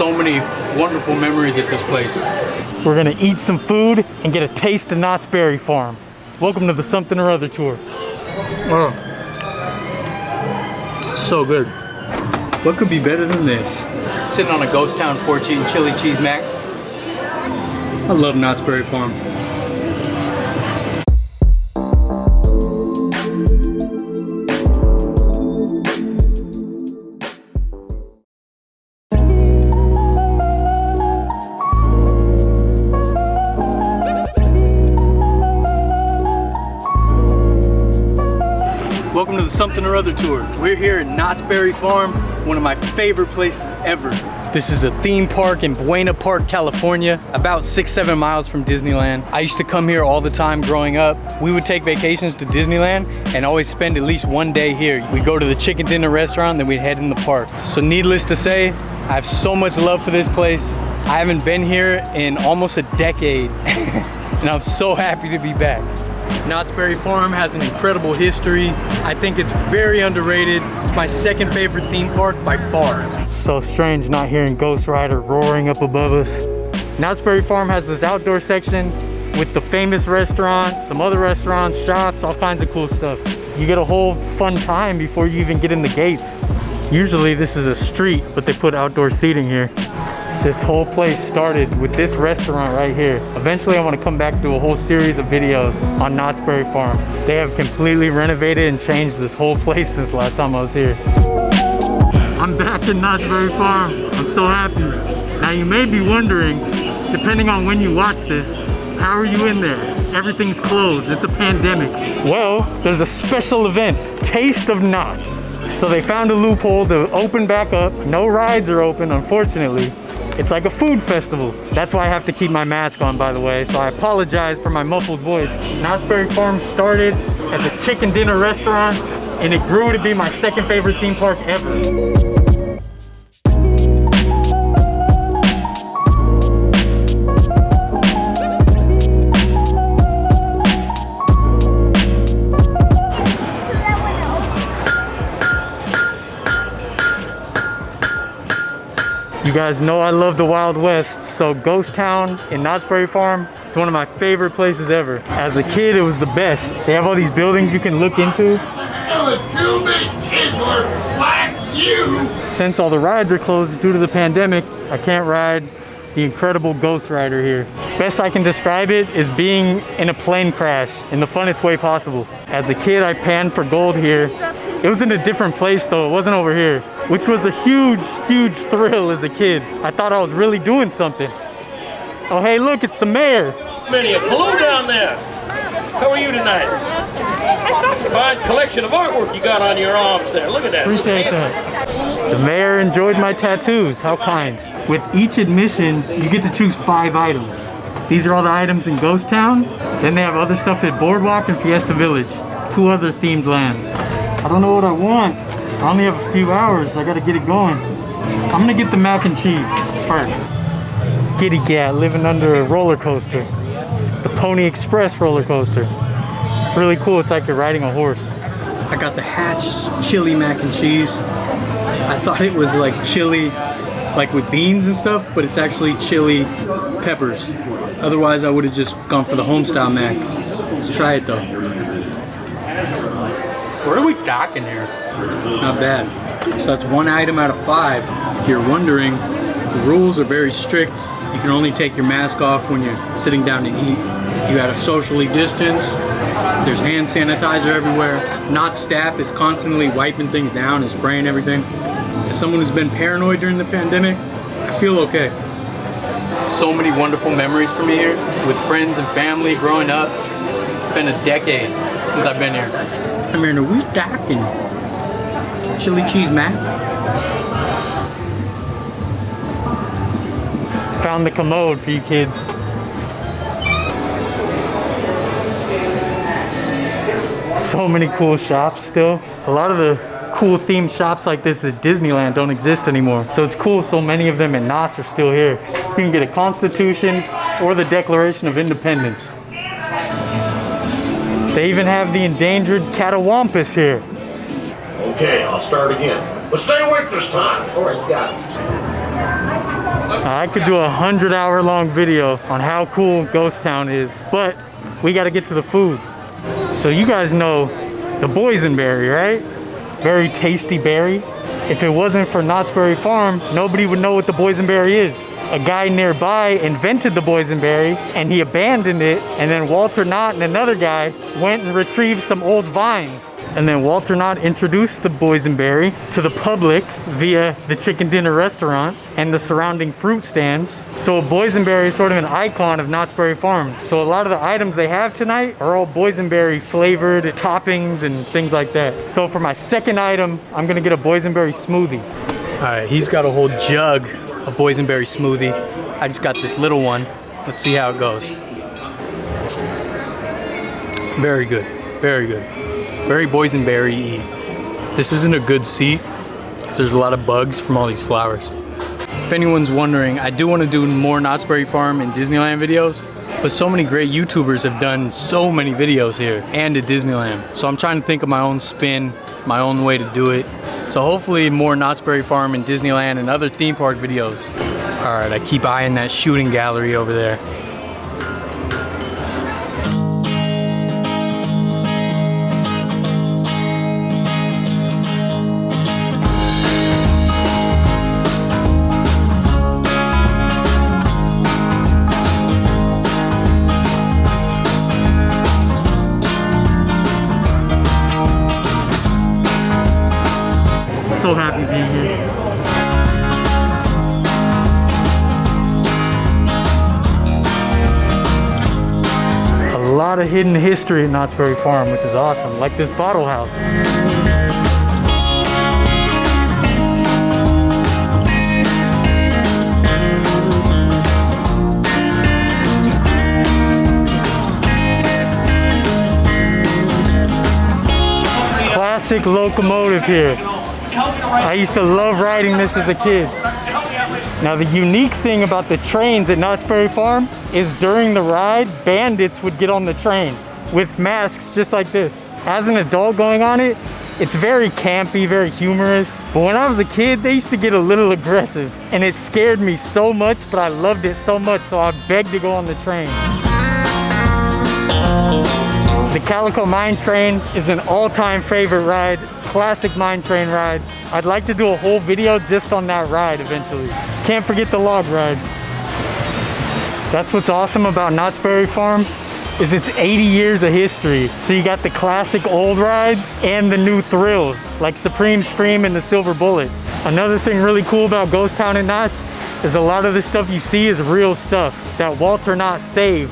So many wonderful memories at this place. We're gonna eat some food and get a taste of Knott's Berry Farm. Welcome to the Something or Other tour. Oh, so good. What could be better than this? Sitting on a ghost town porch eating chili cheese mac. I love Knott's Berry Farm. Welcome to the Something or Other tour. We're here at Knott's Berry Farm, one of my favorite places ever. This is a theme park in Buena Park, California, about 6-7 miles from Disneyland. I used to come here all the time growing up. We would take vacations to Disneyland and always spend at least one day here. We'd go to the chicken dinner restaurant, then we'd head in the park. So needless to say, I have so much love for this place. I haven't been here in almost a decade, and I'm so happy to be back. Knott's Berry Farm has an incredible history. I think it's very underrated. It's my second favorite theme park by far. So strange not hearing Ghost Rider roaring up above us. Knott's Berry Farm has this outdoor section with the famous restaurant, some other restaurants, shops, all kinds of cool stuff. You get a whole fun time before you even get in the gates. Usually this is a street, but they put outdoor seating here. This whole place started with this restaurant right here. Eventually I want to come back to a whole series of videos on Knott's Berry Farm. They have completely renovated and changed this whole place since last time I was here. I'm back in Knott's Berry Farm. I'm so happy. Now you may be wondering, depending on when you watch this, how are you in there? Everything's closed, it's a pandemic. Well, there's a special event, Taste of Knott. So they found a loophole to open back up. No rides are open, unfortunately. It's like a food festival. That's why I have to keep my mask on, by the way, so I apologize for my muffled voice. Knott's Berry Farm started as a chicken dinner restaurant, and it grew to be my second favorite theme park ever. You guys know I love the Wild West, so Ghost Town in Knott's Berry Farm is one of my favorite places ever. As a kid, it was the best. They have all these buildings you can look into. Since all the rides are closed due to the pandemic, I can't ride the incredible Ghost Rider here. Best I can describe it is being in a plane crash in the funnest way possible. As a kid, I panned for gold here. It was in a different place though, it wasn't over here, which was a huge, huge thrill as a kid. I thought I was really doing something. Oh hey, look, it's the mayor. Hello down there. How are you tonight? Fine collection of artwork you got on your arms there. Look at that. Appreciate that. The mayor enjoyed my tattoos, how kind. With each admission, you get to choose 5 items. These are all the items in Ghost Town. Then they have other stuff at Boardwalk and Fiesta Village, 2 other themed lands. I don't know what I want. I only have a few hours. I gotta get it going. I'm gonna get the mac and cheese first. Giddy gat living under a roller coaster. The Pony Express roller coaster. It's really cool. It's like you're riding a horse. I got the Hatch chili mac and cheese. I thought it was like chili, like with beans and stuff, but it's actually chili peppers. Otherwise, I would have just gone for the homestyle mac. Let's try it though. What are we docking here? Not bad. So that's 1 item out of 5. If you're wondering, the rules are very strict. You can only take your mask off when you're sitting down to eat. You gotta socially distance. There's hand sanitizer everywhere. Knott staff is constantly wiping things down and spraying everything. As someone who's been paranoid during the pandemic, I feel okay. So many wonderful memories for me here with friends and family growing up. It's been a decade since I've been here. I'm here in a wheat docking. Chili cheese mac. Found the commode for you kids. So many cool shops still. A lot of the cool themed shops like this at Disneyland don't exist anymore. So it's cool so many of them at Knott's are still here. You can get a Constitution or the Declaration of Independence. They even have the endangered catawampus here. Okay, I'll start again. But stay awake this time. All right, got it. I could do a 100-hour-long video on how cool Ghost Town is, but we got to get to the food. So you guys know the Boysenberry, right? Very tasty berry. If it wasn't for Knott's Berry Farm, nobody would know what the Boysenberry is. A guy nearby invented the Boysenberry and he abandoned it, and then Walter Knott and another guy went and retrieved some old vines. And then Walter Knott introduced the Boysenberry to the public via the chicken dinner restaurant and the surrounding fruit stands. So Boysenberry is sort of an icon of Knott's Berry Farm. So a lot of the items they have tonight are all Boysenberry flavored toppings and things like that. So for my second item, I'm gonna get a Boysenberry smoothie. All right, he's got a whole jug of Boysenberry smoothie. I just got this little one. Let's see how it goes. Very good, very good. Very Boysenberry-y. This isn't a good seat because there's a lot of bugs from all these flowers. If anyone's wondering, I do want to do more Knott's Berry Farm and Disneyland videos, but so many great YouTubers have done so many videos here and at Disneyland. So I'm trying to think of my own spin, my own way to do it. So hopefully more Knott's Berry Farm and Disneyland and other theme park videos. All right, I keep eyeing that shooting gallery over there. So happy being here. A lot of hidden history at Knott's Berry Farm, which is awesome, like this bottle house. Classic locomotive here. I used to love riding this as a kid. Now the unique thing about the trains at Knott's Berry Farm is during the ride, bandits would get on the train with masks just like this. As an adult going on it, it's very campy, very humorous. But when I was a kid, they used to get a little aggressive and it scared me so much, but I loved it so much, so I begged to go on the train. The Calico Mine Train is an all-time favorite ride, classic mine train ride. I'd like to do a whole video just on that ride eventually. Can't forget the log ride. That's what's awesome about Knott's Berry Farm, is it's 80 years of history. So you got the classic old rides and the new thrills, like Supreme Scream and the Silver Bullet. Another thing really cool about Ghost Town and Knott's is a lot of the stuff you see is real stuff that Walter Knott saved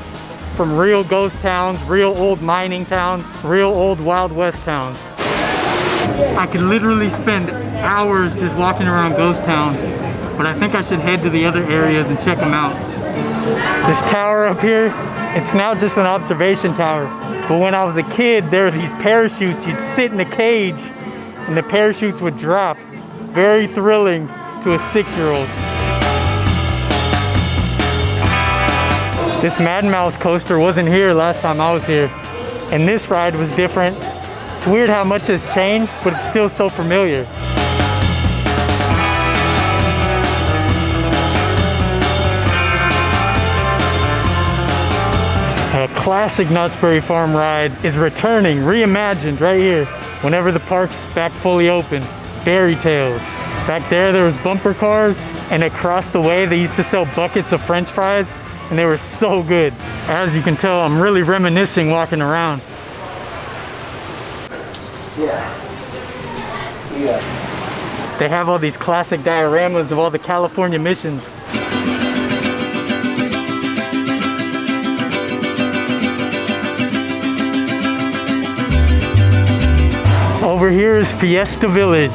from real ghost towns, real old mining towns, real old Wild West towns. I could literally spend hours just walking around Ghost Town, but I think I should head to the other areas and check them out. This tower up here, it's now just an observation tower, but when I was a kid, there were these parachutes. You'd sit in a cage and the parachutes would drop. Very thrilling to a 6-year-old. This Mad Mouse coaster wasn't here last time I was here, and this ride was different. It's weird how much has changed, but it's still so familiar. A classic Knott's Berry Farm ride is returning, reimagined right here, whenever the park's back fully open. Fairy Tales. Back there was bumper cars, and across the way they used to sell buckets of French fries, and they were so good. As you can tell, I'm really reminiscing walking around. They have all these classic dioramas of all the California missions. Over here is Fiesta Village,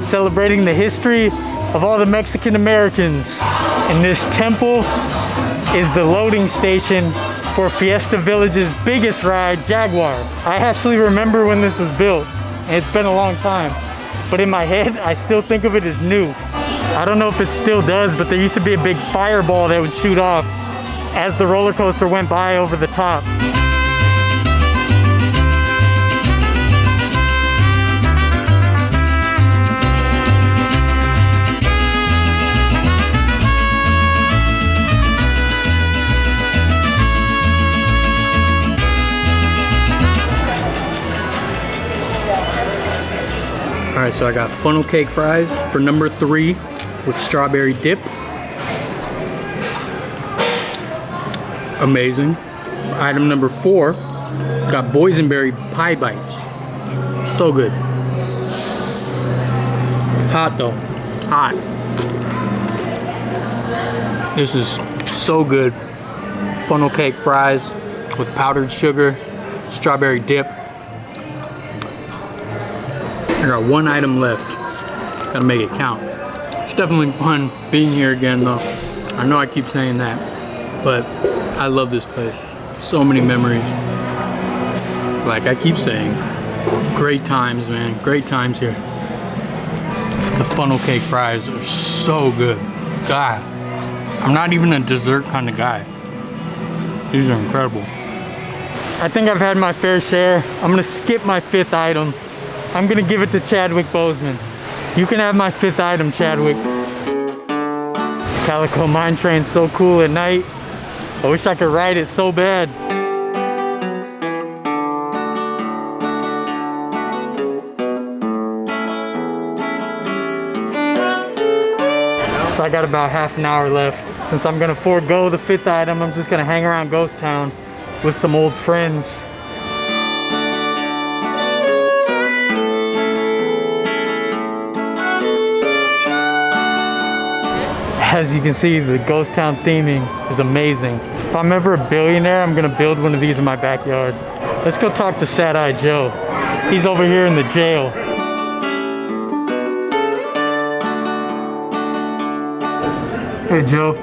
celebrating the history of all the Mexican Americans. And this temple is the loading station for Fiesta Village's biggest ride, Jaguar. I actually remember when this was built, and it's been a long time. But in my head, I still think of it as new. I don't know if it still does, but there used to be a big fireball that would shoot off as the roller coaster went by over the top. All right, so I got funnel cake fries for number 3 with strawberry dip. Amazing. Item number 4, got boysenberry pie bites. So good. Hot though, hot. This is so good. Funnel cake fries with powdered sugar, strawberry dip. I got 1 item left. Gotta make it count. It's definitely fun being here again though. I know I keep saying that, but I love this place. So many memories. Like I keep saying, great times, man. Great times here. The funnel cake fries are so good. God, I'm not even a dessert kind of guy. These are incredible. I think I've had my fair share. I'm gonna skip my 5th item. I'm gonna give it to Chadwick Boseman. You can have my 5th item, Chadwick. Calico Mine Train's so cool at night. I wish I could ride it so bad. So I got about half an hour left. Since I'm gonna forego the 5th item, I'm just gonna hang around Ghost Town with some old friends. As you can see, the Ghost Town theming is amazing. If I'm ever a billionaire, I'm gonna build one of these in my backyard. Let's go talk to Sad Eye Joe. He's over here in the jail. Hey Joe.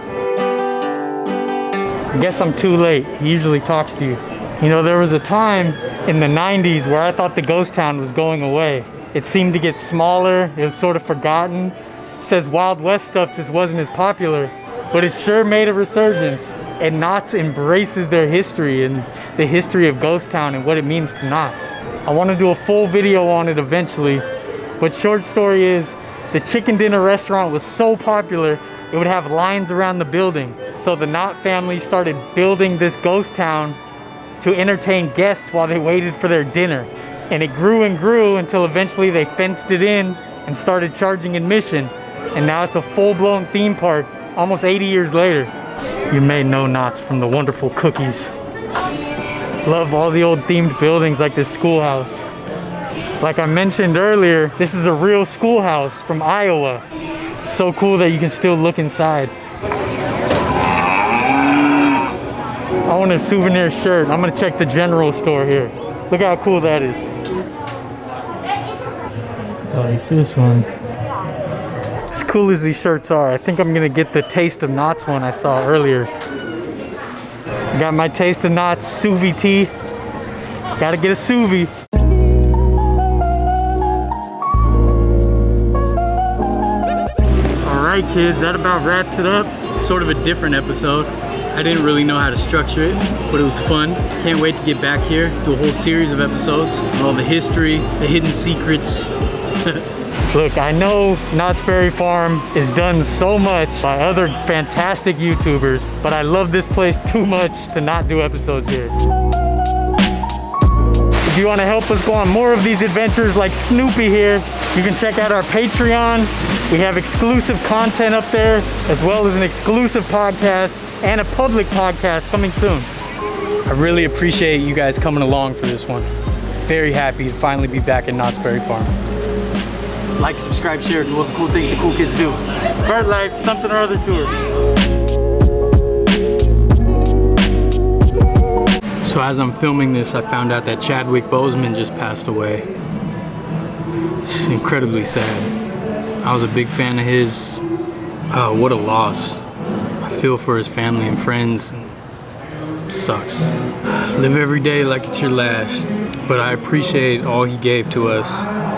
I guess I'm too late. He usually talks to you. You know, there was a time in the 90s where I thought the Ghost Town was going away. It seemed to get smaller, it was sort of forgotten. Says Wild West stuff just wasn't as popular, but it sure made a resurgence. And Knott's embraces their history and the history of Ghost Town and what it means to Knott's. I want to do a full video on it eventually, but short story is, the chicken dinner restaurant was so popular, it would have lines around the building. So the Knott family started building this ghost town to entertain guests while they waited for their dinner. And it grew and grew until eventually they fenced it in and started charging admission. And now it's a full-blown theme park almost 80 years later. You may know Knott's from the wonderful cookies. Love all the old themed buildings like this schoolhouse. Like I mentioned earlier, this is a real schoolhouse from Iowa. It's so cool that you can still look inside. I want a souvenir shirt. I'm gonna check the general store here. Look how cool that is. Like this one. As cool as these shirts are, I think I'm gonna get the Taste of Knott's one I saw earlier. I got my Taste of Knott's sous vide tea. Gotta get a sous vide. Alright kids, that about wraps it up. Sort of a different episode. I didn't really know how to structure it, but it was fun. Can't wait to get back here, do a whole series of episodes, all the history, the hidden secrets. Look, I know Knott's Berry Farm is done so much by other fantastic YouTubers, but I love this place too much to not do episodes here. If you want to help us go on more of these adventures like Snoopy here, you can check out our Patreon. We have exclusive content up there, as well as an exclusive podcast and a public podcast coming soon. I really appreciate you guys coming along for this one. Very happy to finally be back at Knott's Berry Farm. Like, subscribe, share, do all the cool things that cool kids do. Vertlife, something or other tour. So as I'm filming this, I found out that Chadwick Boseman just passed away. It's incredibly sad. I was a big fan of his. Oh, what a loss. I feel for his family and friends. Sucks. Live every day like it's your last. But I appreciate all he gave to us.